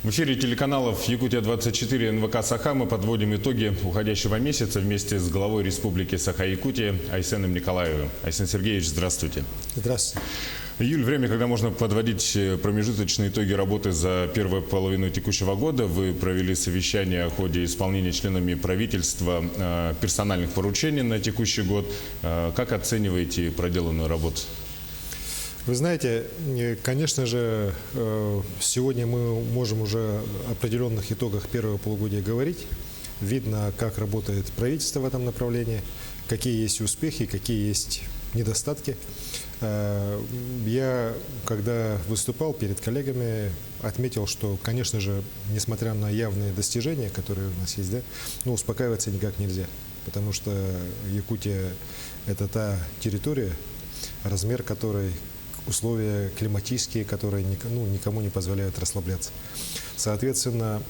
В эфире телеканалов «Якутия-24» НВК «Саха» мы подводим итоги уходящего месяца вместе с главой Республики Саха-Якутия Айсеном Николаевым. Айсен Сергеевич, здравствуйте. Здравствуйте. Июль – время, когда можно подводить промежуточные итоги работы за первую половину текущего года. Вы провели совещание о ходе исполнения членами правительства персональных поручений на текущий год. Как оцениваете проделанную работу? Вы знаете, конечно же, сегодня мы можем уже о определенных итогах первого полугодия говорить. Видно, как работает правительство в этом направлении, какие есть успехи, какие есть недостатки. Я, когда выступал перед коллегами, отметил, что, конечно же, несмотря на явные достижения, которые у нас есть, да, успокаиваться никак нельзя, потому что Якутия – это та территория, размер которой, условия климатические, которые никому не позволяют расслабляться. Соответственно,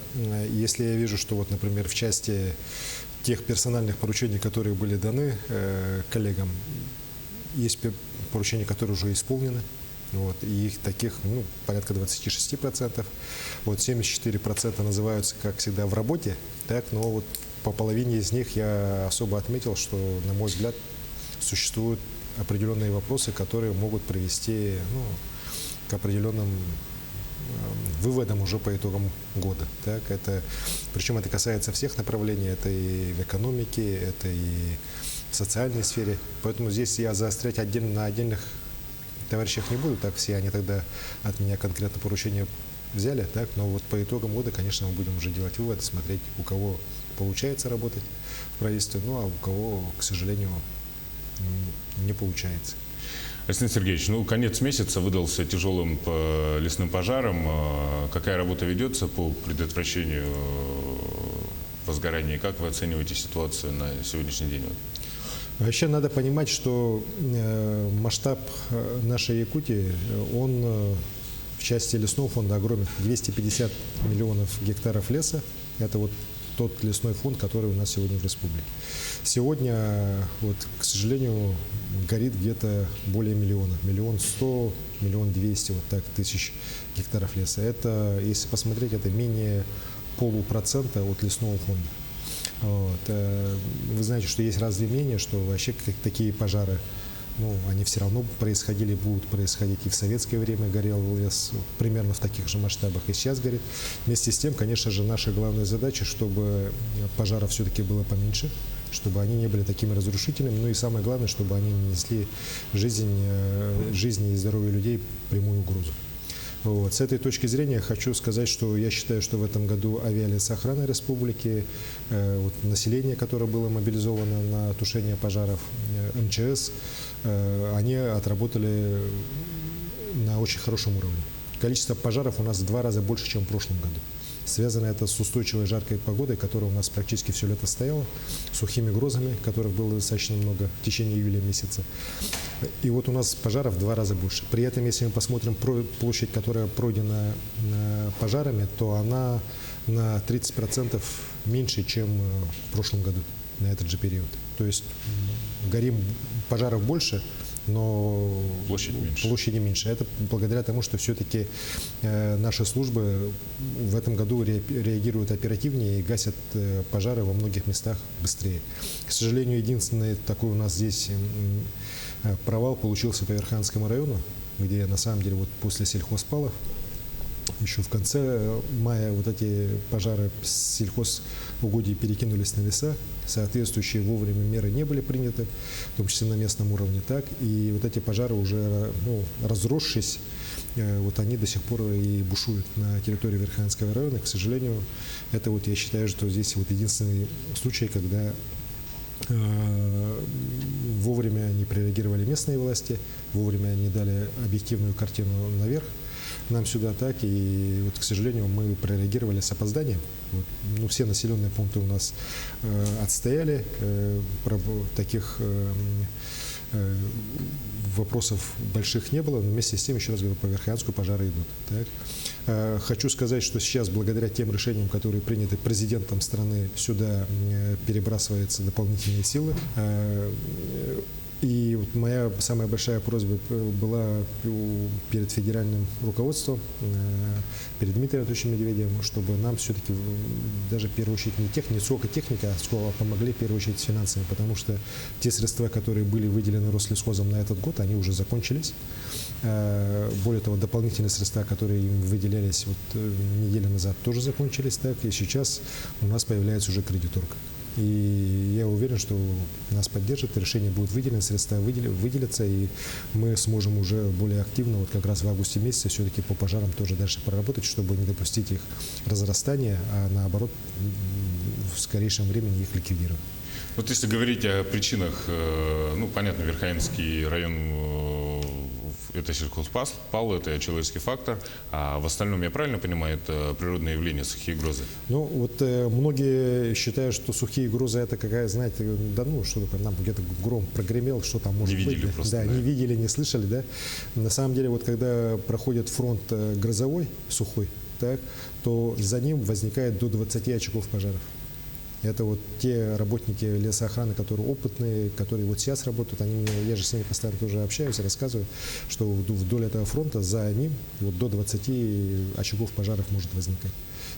если я вижу, что, вот, например, в части тех персональных поручений, которые были даны коллегам, есть поручения, которые уже исполнены, вот, и их таких порядка 26%. Вот 74% называются, как всегда, в работе, так, но вот по половине из них я особо отметил, что, на мой взгляд, существуют определенные вопросы, которые могут привести к определенным выводам уже по итогам года. Так, причем это касается всех направлений, это и в экономике, это и в социальной сфере. Поэтому здесь я заострять на отдельных товарищах не буду, так все они тогда от меня конкретно поручения взяли, так, но вот по итогам года, конечно, мы будем уже делать выводы, смотреть, у кого получается работать в правительстве, а у кого, к сожалению, не получается. Айсен Сергеевич, конец месяца выдался тяжелым по лесным пожарам. Какая работа ведется по предотвращению возгорания? Как вы оцениваете ситуацию на сегодняшний день? Вообще надо понимать, что масштаб нашей Якутии, он в части лесного фонда огромен. 250 миллионов гектаров леса. Это вот тот лесной фонд, который у нас сегодня в республике. Сегодня, вот, к сожалению, горит где-то более миллиона. 1 100 000, 1 200 000 вот так, тысяч гектаров леса. Это, если посмотреть, это менее 0,5% от лесного фонда. Вот. Вы знаете, что есть разные мнения, что вообще такие пожары, они все равно происходили, будут происходить. И в советское время горел лес примерно в таких же масштабах, и сейчас горит. Вместе с тем, конечно же, наша главная задача, чтобы пожаров все-таки было поменьше, чтобы они не были такими разрушительными, и самое главное, чтобы они не несли жизни и здоровью людей прямую угрозу. Вот. С этой точки зрения хочу сказать, что я считаю, что в этом году авиалесоохрана республики, население, которое было мобилизовано на тушение пожаров, МЧС, они отработали на очень хорошем уровне. Количество пожаров у нас в 2 раза больше, чем в прошлом году. Связано это с устойчивой жаркой погодой, которая у нас практически все лето стояла, сухими грозами, которых было достаточно много в течение июля месяца. И вот у нас пожаров в 2 раза больше. При этом, если мы посмотрим площадь, которая пройдена пожарами, то она на 30% меньше, чем в прошлом году на этот же период. То есть пожаров больше, но площади меньше. Это благодаря тому, что все-таки наши службы в этом году реагируют оперативнее и гасят пожары во многих местах быстрее. К сожалению, единственный такой у нас здесь провал получился по Верхоянскому району, где на самом деле после сельхозпалов еще в конце мая вот эти пожары с сельхозугодий перекинулись на леса, соответствующие вовремя меры не были приняты, в том числе на местном уровне, так, и вот эти пожары уже, разросшись, вот они до сих пор и бушуют на территории Верхоянского района. К сожалению, это я считаю, что здесь единственный случай, когда вовремя не прореагировали местные власти, вовремя не дали объективную картину наверх нам сюда, так, и к сожалению, мы прореагировали с опозданием. Все населенные пункты у нас отстояли, таких вопросов больших не было, но вместе с тем, еще раз говорю, по Верхоянску пожары идут. Так. Хочу сказать, что сейчас, благодаря тем решениям, которые приняты президентом страны, сюда перебрасываются дополнительные силы. И вот моя самая большая просьба была перед федеральным руководством, перед Дмитрием Анатольевичем Медведевым, чтобы нам все-таки даже в первую очередь не сколько техника, а сколько помогли в первую очередь финансами, потому что те средства, которые были выделены Рослесхозом на этот год, они уже закончились. Более того, дополнительные средства, которые им выделялись вот неделю назад, тоже закончились. Так, и сейчас у нас появляется уже кредиторка. И я уверен, что нас поддержат, решение будет выделено, средства выделятся, и мы сможем уже более активно, вот как раз в августе месяце, все-таки по пожарам тоже дальше проработать, чтобы не допустить их разрастания, а наоборот, в скорейшем времени их ликвидировать. Вот если говорить о причинах, ну, понятно, Верхоянский район это сельхозпал, это человеческий фактор, а в остальном, я правильно понимаю, это природное явление, сухие грозы? Ну, вот многие считают, что сухие грозы это какая, знаете, да ну, что такое, нам где-то гром прогремел, что там может быть. Не видели просто. Да, не видели, не слышали, да. На самом деле, вот когда проходит фронт грозовой, сухой, так, то за ним возникает до 20 очагов пожаров. Это вот те работники лесоохраны, которые опытные, которые вот сейчас работают, я же с ними постоянно тоже общаюсь, рассказываю, что вдоль этого фронта за ним вот до 20 очагов пожаров может возникать.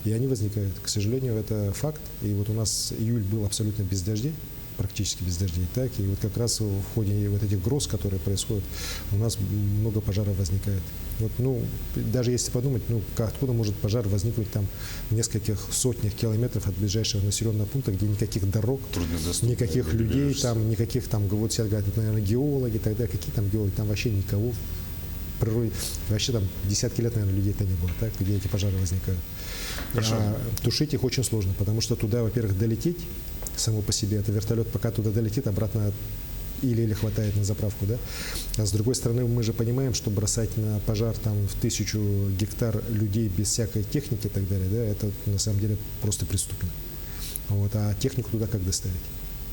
И они возникают. К сожалению, это факт. И вот у нас июль был абсолютно без дождей, практически без дождей. Так, и вот как раз в ходе вот этих гроз, которые происходят, у нас много пожаров возникает. Вот, ну, даже если подумать, ну, откуда может пожар возникнуть там в нескольких сотнях километров от ближайшего населенного пункта, где никаких дорог, никаких людей, там, никаких там, вот сейчас говорят, это, наверное, геологи, тогда какие там геологи, там вообще никого. В природе, вообще там десятки лет, наверное, людей-то не было, так, где эти пожары возникают. А тушить их очень сложно, потому что туда, во-первых, долететь само по себе, это вертолет, пока туда долетит, обратно или хватает на заправку, да. А с другой стороны, мы же понимаем, что бросать на пожар там в 1000 гектар людей без всякой техники и так далее, да, это на самом деле просто преступно. Вот, а технику туда как доставить?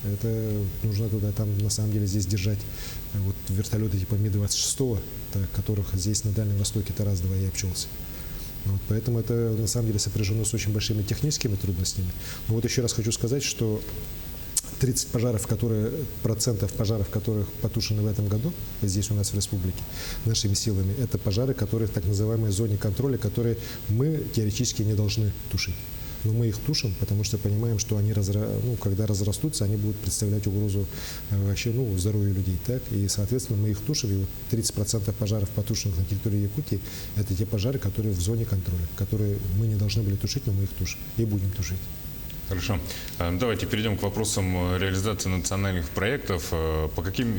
Это нужно туда, там на самом деле здесь держать вот вертолеты типа Ми-26, которых здесь на Дальнем Востоке-то раз-два и обчелся. Вот, поэтому это на самом деле сопряжено с очень большими техническими трудностями. Но вот еще раз хочу сказать, что 30% пожаров, которых потушены в этом году, здесь у нас в республике, нашими силами, это пожары, которые в так называемой зоне контроля, которые мы теоретически не должны тушить. Но мы их тушим, потому что понимаем, что они, когда разрастутся, они будут представлять угрозу вообще, здоровью людей. Так? И, соответственно, мы их тушим. И вот 30% пожаров, потушенных на территории Якутии, это те пожары, которые в зоне контроля, которые мы не должны были тушить, но мы их тушим и будем тушить. Хорошо. Давайте перейдем к вопросам реализации национальных проектов. По каким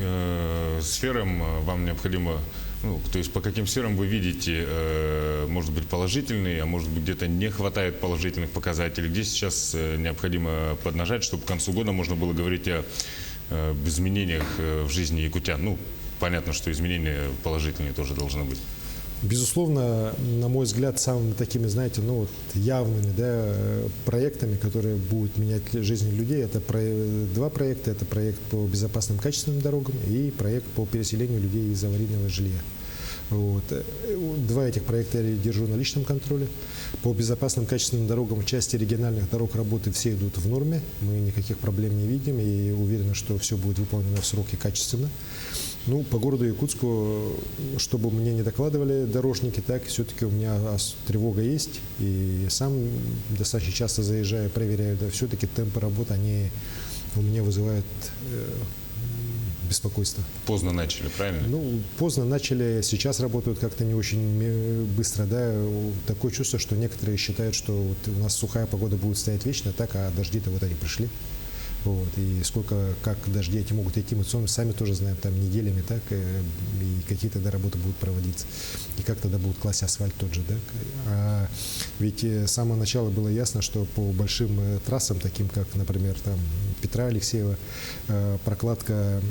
сферам вам необходимо, то есть по каким сферам вы видите, может быть, положительные, а может быть, где-то не хватает положительных показателей, где сейчас необходимо поднажать, чтобы к концу года можно было говорить о изменениях в жизни якутян? Понятно, что изменения положительные тоже должны быть. Безусловно, на мой взгляд, самыми такими, знаете, явными, да, проектами, которые будут менять жизнь людей, это два проекта. Это проект по безопасным качественным дорогам и проект по переселению людей из аварийного жилья. Вот. Два этих проекта я держу на личном контроле. По безопасным качественным дорогам в части региональных дорог работы все идут в норме. Мы никаких проблем не видим и уверены, что все будет выполнено в сроки качественно. По городу Якутску, чтобы мне не докладывали дорожники, так все-таки у меня тревога есть. И сам достаточно часто заезжаю, проверяю, да, все-таки темпы работы, они у меня вызывают беспокойство. Поздно начали, правильно? Поздно начали, сейчас работают как-то не очень быстро, да. Такое чувство, что некоторые считают, что вот у нас сухая погода будет стоять вечно, так, а дожди-то вот они пришли. Вот, и как дожди эти могут идти, мы сами тоже знаем, там неделями, так, и какие тогда работы будут проводиться, и как тогда будут класть асфальт тот же, да. А ведь с самого начала было ясно, что по большим трассам, таким как, например, там Петра Алексеева, прокладка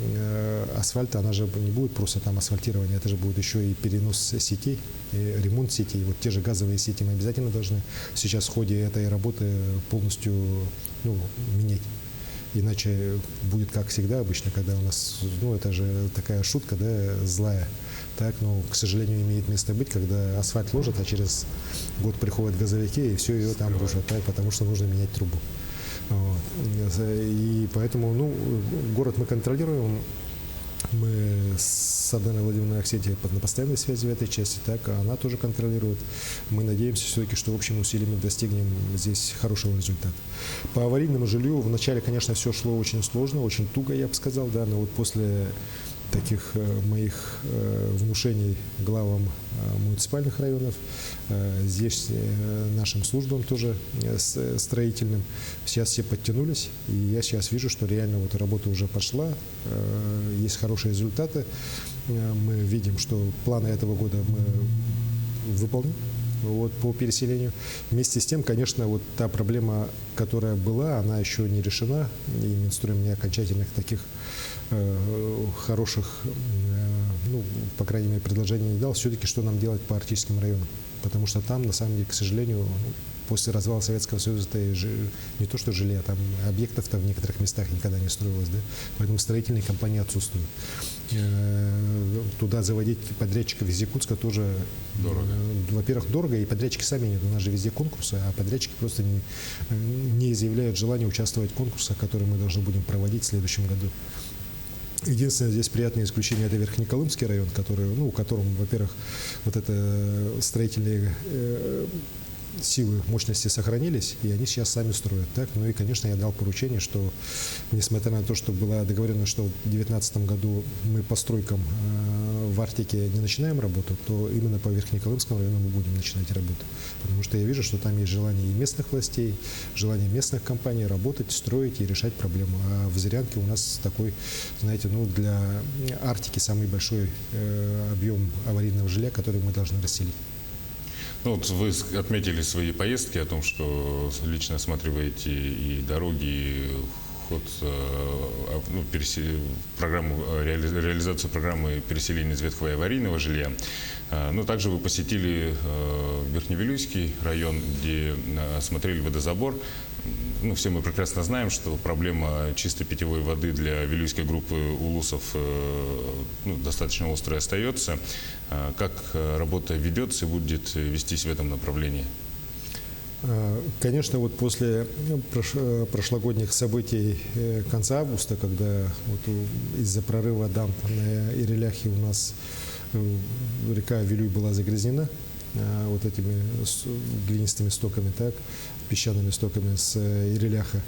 асфальта, она же не будет просто там асфальтирование, это же будет еще и перенос сетей, и ремонт сетей. Вот те же газовые сети мы обязательно должны сейчас в ходе этой работы полностью менять. Иначе будет, как всегда обычно, когда у нас, это же такая шутка, да, злая, так, но, к сожалению, имеет место быть, когда асфальт ложат, а через год приходят газовики и все ее там рушат, так, потому что нужно менять трубу. Вот. И поэтому, город мы контролируем. Мы с Аданой Владимировной Аксентьевой на постоянной связи в этой части, так, а она тоже контролирует. Мы надеемся все-таки, что общими усилиями достигнем здесь хорошего результата. По аварийному жилью вначале, конечно, все шло очень сложно, очень туго, я бы сказал, да, но вот после таких моих внушений главам муниципальных районов, здесь нашим службам тоже строительным, сейчас все подтянулись, и я сейчас вижу, что реально вот работа уже пошла, есть хорошие результаты, мы видим, что планы этого года мы выполним. Вот, по переселению. Вместе с тем, конечно, вот та проблема, которая была, она еще не решена, и Минстрой мне окончательных таких хороших, ну, по крайней мере, предложений не дал, все-таки что нам делать по арктическим районам. Потому что там, на самом деле, к сожалению, после развала Советского Союза не то что жилья, там объектов-то в некоторых местах никогда не строилось, да? Поэтому строительные компании отсутствуют. Туда заводить подрядчиков из Якутска тоже дорого. Во-первых, дорого, и подрядчики сами нет. У нас же везде конкурсы, а подрядчики просто не изъявляют желания участвовать в конкурсах, которые мы должны будем проводить в следующем году. Единственное, здесь приятное исключение – это Верхнеколымский район, который, ну, у которого, во-первых, вот это строительные силы, мощности сохранились, и они сейчас сами строят. Так? Ну и, конечно, я дал поручение, что, несмотря на то, что была договоренность, что в 2019 году мы по стройкам в Арктике не начинаем работу, то именно по Верхнеколымскому району мы будем начинать работу. Потому что я вижу, что там есть желание и местных властей, желание местных компаний работать, строить и решать проблему. А в Зырянке у нас такой, знаете, ну, для Арктики самый большой объем аварийного жилья, который мы должны расселить. Ну, вот вы отметили свои поездки о том, что лично осматриваете и дороги, и ход, ну, реализацию программы переселения из ветхого и аварийного жилья. Но также вы посетили Верхневилюйский район, где осмотрели водозабор. Ну, все мы прекрасно знаем, что проблема чистой питьевой воды для вилюйской группы улусов, ну, достаточно острой остается. Как работа ведется и будет вестись в этом направлении? Конечно, вот после прошлогодних событий конца августа, когда вот из-за прорыва дамб на Иреляхе у нас река Вилюй была загрязнена вот этими глинистыми стоками, так, песчаными стоками с Иреляха.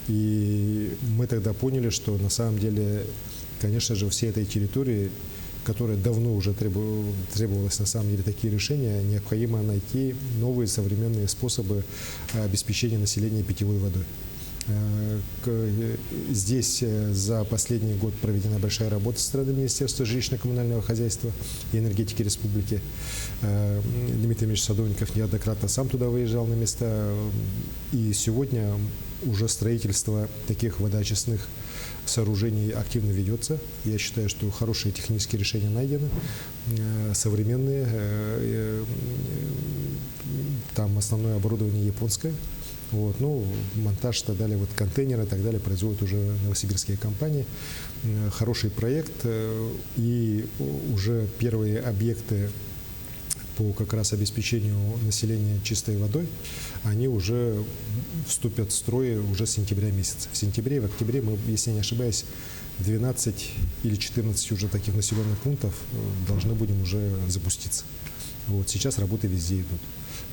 И мы тогда поняли, что на самом деле, конечно же, всей этой территории, которая давно уже требовалось на самом деле такие решения, необходимо найти новые современные способы обеспечения населения питьевой водой. Здесь за последний год проведена большая работа со стороны Министерства жилищно-коммунального хозяйства и энергетики республики. Дмитрий Ильич Садовников неоднократно сам туда выезжал на места. И сегодня уже строительство таких водоочистных сооружений активно ведется. Я считаю, что хорошие технические решения найдены, современные. Там основное оборудование японское. Вот, ну, монтаж и так далее, вот контейнеры и так далее производят уже новосибирские компании. Хороший проект, и уже первые объекты по как раз обеспечению населения чистой водой, они уже вступят в строй уже с сентября месяца. В сентябре и в октябре мы, если не ошибаюсь, 12 или 14 уже таких населенных пунктов должны будем уже запуститься. Вот, сейчас работы везде идут.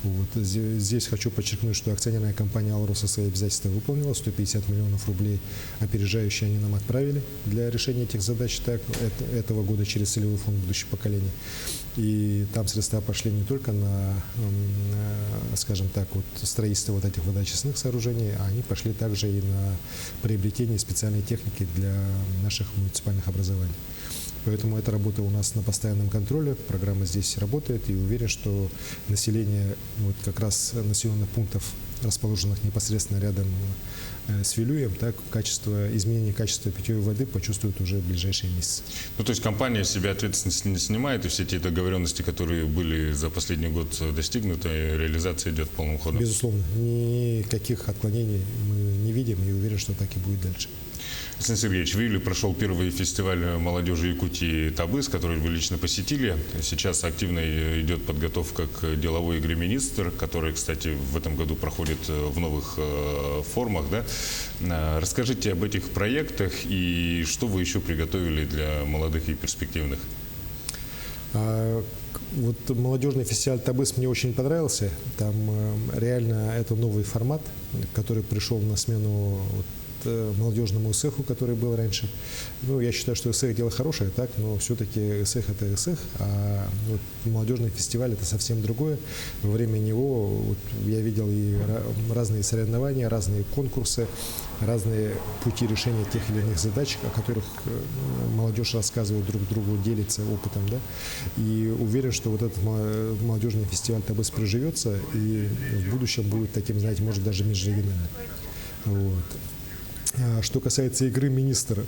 Вот. Здесь хочу подчеркнуть, что акционерная компания «Алроса» свои обязательства выполнила. 150 миллионов рублей опережающие они нам отправили для решения этих задач этого года через целевой фонд будущего поколения. И там средства пошли не только на, скажем так, вот, строительство вот этих водоочистных сооружений, а они пошли также и на приобретение специальной техники для наших муниципальных образований. Поэтому эта работа у нас на постоянном контроле, программа здесь работает, и уверен, что население вот как раз населенных пунктов, расположенных непосредственно рядом с Вилюем, так, изменение качества питьевой воды почувствуют уже в ближайшие месяцы. Ну, то есть компания с себя ответственность не снимает, и все те договоренности, которые были за последний год достигнуты, реализация идет полным ходом? Безусловно, никаких отклонений мы не видим. видим и уверен, что так и будет дальше. Александр Сергеевич, в июле прошел первый фестиваль молодежи Якутии «Табыс», который вы лично посетили. Сейчас активно идет подготовка к деловой игре «Министр», которая, кстати, в этом году проходит в новых формах. Да? Расскажите об этих проектах и что вы еще приготовили для молодых и перспективных. Вот молодежный фестиваль «Табыс» мне очень понравился. Там реально это новый формат, который пришел на смену молодежному ЭСЭХу, который был раньше. Ну, я считаю, что ЭСЭХ дело хорошее, так, но все-таки ЭСЭХ это ЭСЭХ, а вот молодежный фестиваль это совсем другое. Во время него вот, я видел и разные соревнования, разные конкурсы, разные пути решения тех или иных задач, о которых молодежь рассказывает друг другу, делится опытом, да. И уверен, что вот этот молодежный фестиваль «Табыс» приживется и в будущем будет таким, знаете, может даже межрегиональным. Вот. Что касается игры «Министр»,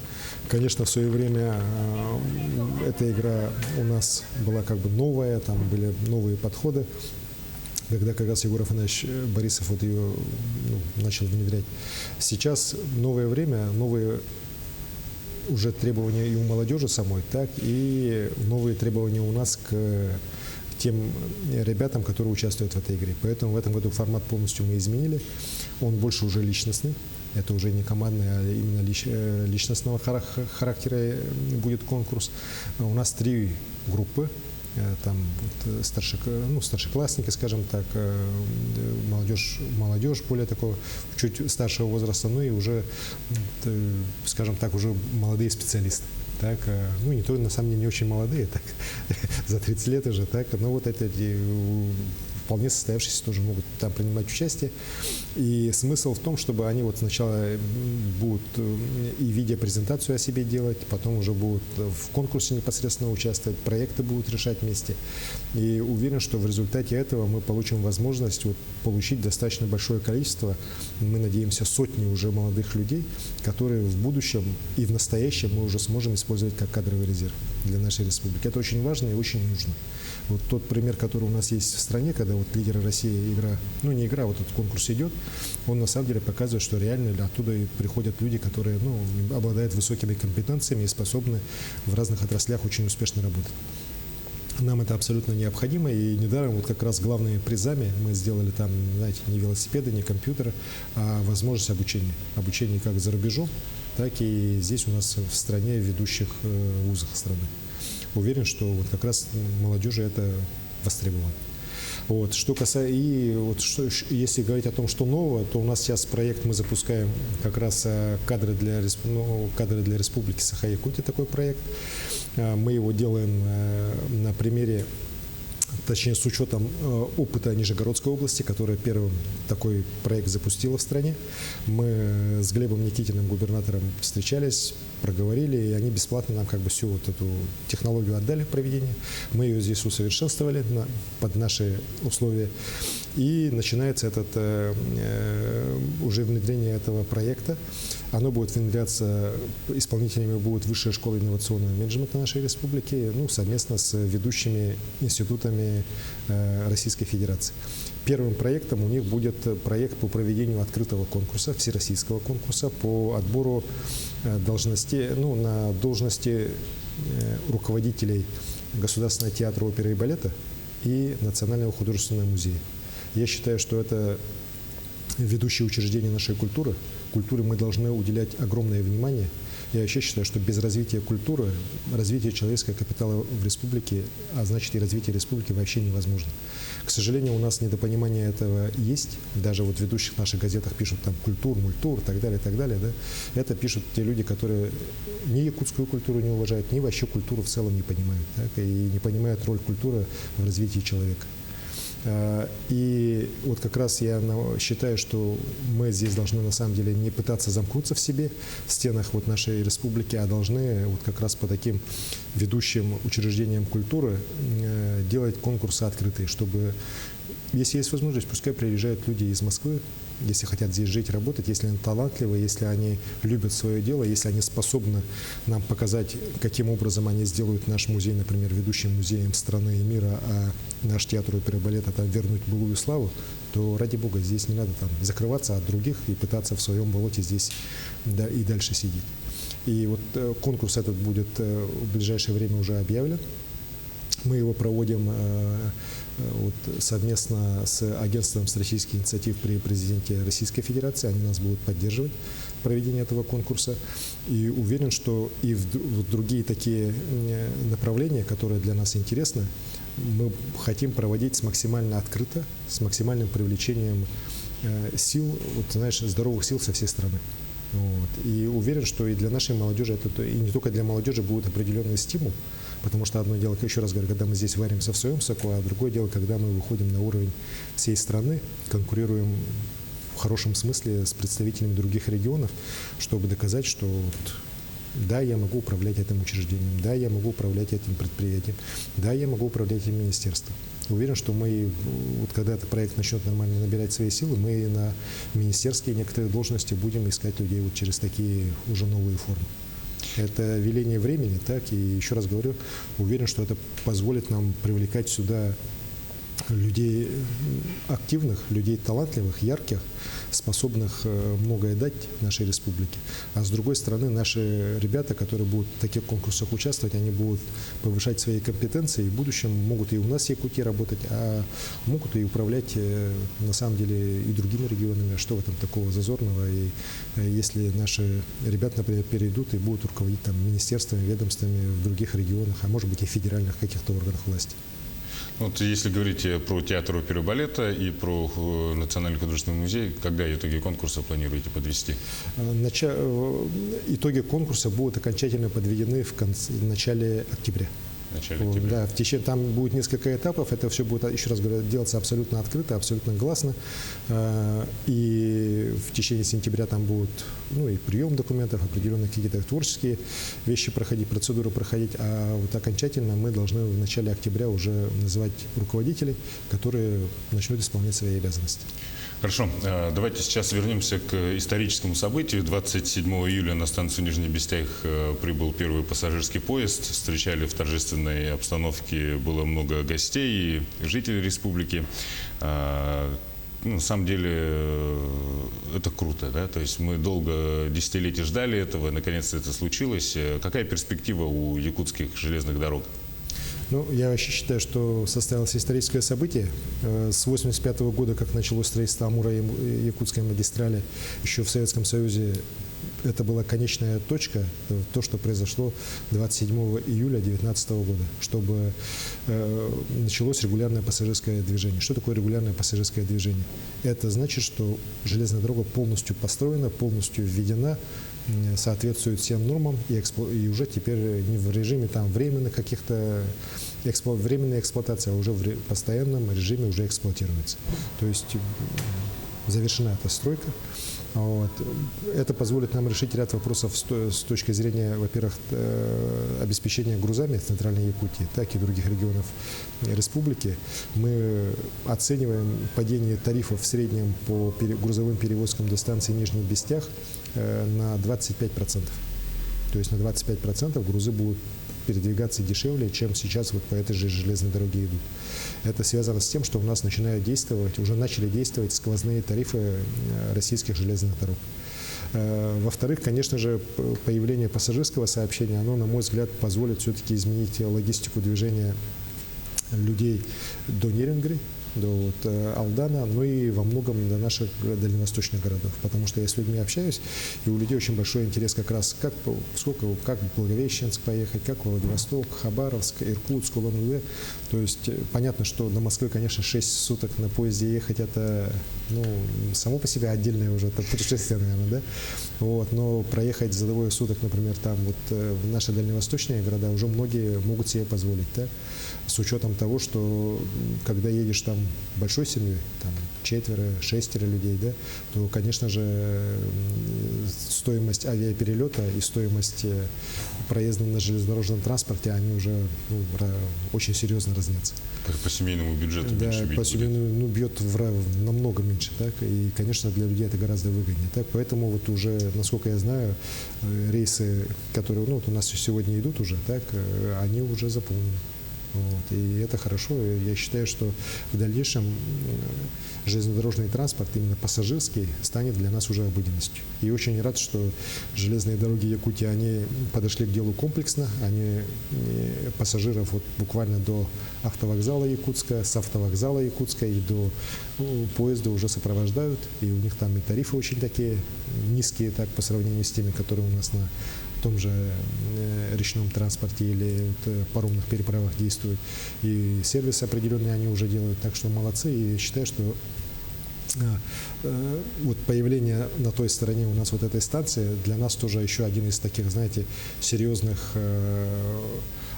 конечно, в свое время эта игра у нас была как бы новая, там были новые подходы, когда как раз Егор Афанасьевич Борисов вот ее начал внедрять. Сейчас новое время, новые уже требования и у молодежи самой, так и новые требования у нас к тем ребятам, которые участвуют в этой игре. Поэтому в этом году формат полностью мы изменили, он больше уже личностный. Это уже не командный, а именно личностного характера будет конкурс. У нас 3 группы. Там вот старшеклассники, скажем так, молодежь более такого, чуть старшего возраста, ну и уже, скажем так, уже молодые специалисты. Так, ну, не то, на самом деле, не очень молодые, так, за 30 лет уже, так, но вот эти вполне состоявшиеся тоже могут там принимать участие. И смысл в том, чтобы они вот сначала будут и видеопрезентацию о себе делать, потом уже будут в конкурсе непосредственно участвовать, проекты будут решать вместе. И уверен, что в результате этого мы получим возможность вот получить достаточно большое количество, мы надеемся, сотни уже молодых людей, которые в будущем и в настоящем мы уже сможем использовать как кадровый резерв для нашей республики. Это очень важно и очень нужно. Вот тот пример, который у нас есть в стране, когда вот лидеры России игра, ну не игра, вот этот конкурс идет, он на самом деле показывает, что реально оттуда и приходят люди, которые обладают высокими компетенциями и способны в разных отраслях очень успешно работать. Нам это абсолютно необходимо, и недаром вот как раз главными призами мы сделали там, знаете, не велосипеды, не компьютеры, а возможность обучения. Обучение как за рубежом, так и здесь у нас в стране, в ведущих вузах страны. Уверен, что вот как раз молодежи это востребовано. Вот. Что касается, и вот если говорить о том, что нового, то у нас сейчас проект мы запускаем как раз кадры для Республики Саха-Якутия, такой проект. Мы его делаем на примере, точнее с учетом опыта Нижегородской области, которая первым такой проект запустила в стране. Мы с Глебом Никитиным, губернатором, встречались, проговорили, и они бесплатно нам как бы всю вот эту технологию отдали проведение. Мы ее здесь усовершенствовали под наши условия. И начинается уже внедрение этого проекта. Оно будет внедряться, исполнителями будет Высшая школа инновационного менеджмента нашей республики, совместно с ведущими институтами Российской Федерации. Первым проектом у них будет проект по проведению открытого конкурса, всероссийского конкурса по отбору должностей, на должности руководителей Государственного театра оперы и балета и Национального художественного музея. Я считаю, что это ведущие учреждения нашей культуры. Культуре мы должны уделять огромное внимание. Я вообще считаю, что без развития культуры, развитие человеческого капитала в республике, а значит и развитие республики вообще невозможно. К сожалению, у нас недопонимание этого есть. Даже вот в ведущих наших газетах пишут там культур, мультур и так далее, да. Это пишут те люди, которые ни якутскую культуру не уважают, ни вообще культуру в целом не понимают. Так, и не понимают роль культуры в развитии человека. И вот как раз я считаю, что мы здесь должны на самом деле не пытаться замкнуться в себе, в стенах вот нашей республики, а должны вот как раз по таким ведущим учреждениям культуры делать конкурсы открытые, чтобы Если есть возможность, пускай приезжают люди из Москвы, если хотят здесь жить, работать, если они талантливы, если они любят свое дело, если они способны нам показать, каким образом они сделают наш музей, например, ведущим музеем страны и мира, а наш театр оперы и балета там вернуть былую славу, то ради бога здесь не надо там закрываться от других и пытаться в своем болоте здесь и дальше сидеть. И вот конкурс этот будет в ближайшее время уже объявлен. Мы его проводим совместно с Агентством стратегических инициатив при президенте Российской Федерации. Они нас будут поддерживать в проведении этого конкурса. И уверен, что и в другие такие направления, которые для нас интересны, мы хотим проводить максимально открыто, с максимальным привлечением сил, здоровых сил со всей страны. И уверен, что и для нашей молодежи, и не только для молодежи, будет определенный стимул, потому что одно дело, еще раз говорю, когда мы здесь варимся в своем соку, а другое дело, когда мы выходим на уровень всей страны, конкурируем в хорошем смысле с представителями других регионов, чтобы доказать, что да, я могу управлять этим учреждением, да, я могу управлять этим предприятием, да, я могу управлять этим министерством. Уверен, что мы, когда этот проект начнет нормально набирать свои силы, мы на министерские некоторые должности будем искать людей через такие уже новые формы. Это веление времени, так, и еще раз говорю, уверен, что это позволит нам привлекать сюда людей активных, людей талантливых, ярких, способных многое дать нашей республике. А с другой стороны, наши ребята, которые будут в таких конкурсах участвовать, они будут повышать свои компетенции и в будущем могут и у нас в Якутии работать, а могут и управлять на самом деле и другими регионами. Что в этом такого зазорного? И если наши ребята, например, перейдут и будут руководить там министерствами, ведомствами в других регионах, а может быть и федеральных каких-то органах власти. Вот если говорить про театр оперы и балета и про Национальный художественный музей, когда итоги конкурса планируете подвести? Итоги конкурса будут окончательно подведены в начале октября. Да, там будет несколько этапов, это все будет, еще раз говорю, делаться абсолютно открыто, абсолютно гласно. И в течение сентября там будут и прием документов, определенные какие-то творческие вещи проходить, процедуры проходить. А вот окончательно мы должны в начале октября уже называть руководителей, которые начнут исполнять свои обязанности. Хорошо, давайте сейчас вернемся к историческому событию. 27 июля на станцию Нижний Бестях прибыл первый пассажирский поезд. Встречали в торжественной обстановке, было много гостей и жителей республики. На самом деле это круто, да? То есть мы долго, десятилетия ждали этого, наконец-то это случилось. Какая перспектива у якутских железных дорог? Я вообще считаю, что состоялось историческое событие. С 1985 года, как началось строительство Амуро-Якутской магистрали, еще в Советском Союзе это была конечная точка, то, что произошло 27 июля 2019 года, чтобы началось регулярное пассажирское движение. Что такое регулярное пассажирское движение? Это значит, что железная дорога полностью построена, полностью введена, соответствует всем нормам и уже теперь не в режиме временных каких-то временной эксплуатации, а уже в постоянном режиме уже эксплуатируется. То есть завершена эта стройка. Это позволит нам решить ряд вопросов с точки зрения, во-первых, обеспечения грузами Центральной Якутии, так и других регионов республики. Мы оцениваем падение тарифов в среднем по грузовым перевозкам до станции Нижний Бестях на 25%. То есть на 25% грузы будут передвигаться дешевле, чем сейчас по этой же железной дороге идут. Это связано с тем, что у нас уже начали действовать сквозные тарифы российских железных дорог. Во-вторых, конечно же, появление пассажирского сообщения, оно, на мой взгляд, позволит все-таки изменить логистику движения людей до Нерингри, до Алдана, и во многом до наших дальневосточных городов. Потому что я с людьми общаюсь, и у людей очень большой интерес как раз, как в Благовещенск поехать, как в Владивосток, Хабаровск, Иркутск, Улан-Удэ. То есть понятно, что до Москвы, конечно, 6 суток на поезде ехать, это само по себе отдельное уже путешествие, наверное, да? Но проехать за двое суток, например, в наши дальневосточные города уже многие могут себе позволить, да? С учетом того, что когда едешь большой семьей, там 4-6 людей, да, то, конечно же, стоимость авиаперелета и стоимость проезда на железнодорожном транспорте, они уже очень серьезно разнятся. По семейному бюджету Да, меньше бить по будет. семейному, бьет намного меньше, так, и, конечно, для людей это гораздо выгоднее, так, поэтому вот уже, насколько я знаю, рейсы, которые, вот у нас сегодня идут уже, так, они уже заполнены. Вот, и это хорошо. Я считаю, что в дальнейшем железнодорожный транспорт, именно пассажирский, станет для нас уже обыденностью. И очень рад, что железные дороги Якутии, они подошли к делу комплексно. Они пассажиров вот буквально до автовокзала Якутска, с автовокзала Якутска и до поезда уже сопровождают. И у них там и тарифы очень такие низкие, так, по сравнению с теми, которые у нас на том же речном транспорте или паромных переправах действуют. И сервис определенный они уже делают, так что молодцы. И я считаю, что вот появление на той стороне у нас вот этой станции для нас тоже еще один из таких, знаете, серьезных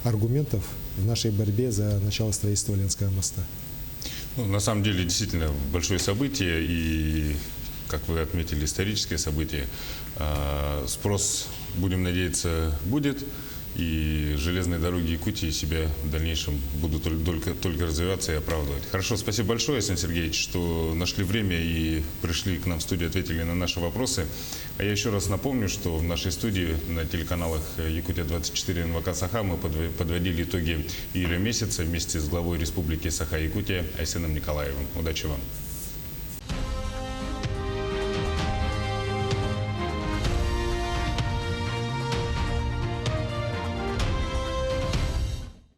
аргументов в нашей борьбе за начало строительства Ленского моста. Ну, на самом деле, действительно, большое событие и, как вы отметили, историческое событие. Спрос, будем надеяться, будет, и железные дороги Якутии себя в дальнейшем будут только развиваться и оправдывать. Хорошо, спасибо большое, Арсений Сергеевич, что нашли время и пришли к нам в студию, ответили на наши вопросы. А я еще раз напомню, что в нашей студии на телеканалах Якутия-24 и НВК Саха мы подводили итоги июля месяца вместе с главой Республики Саха-Якутия Айсеном Николаевым. Удачи вам!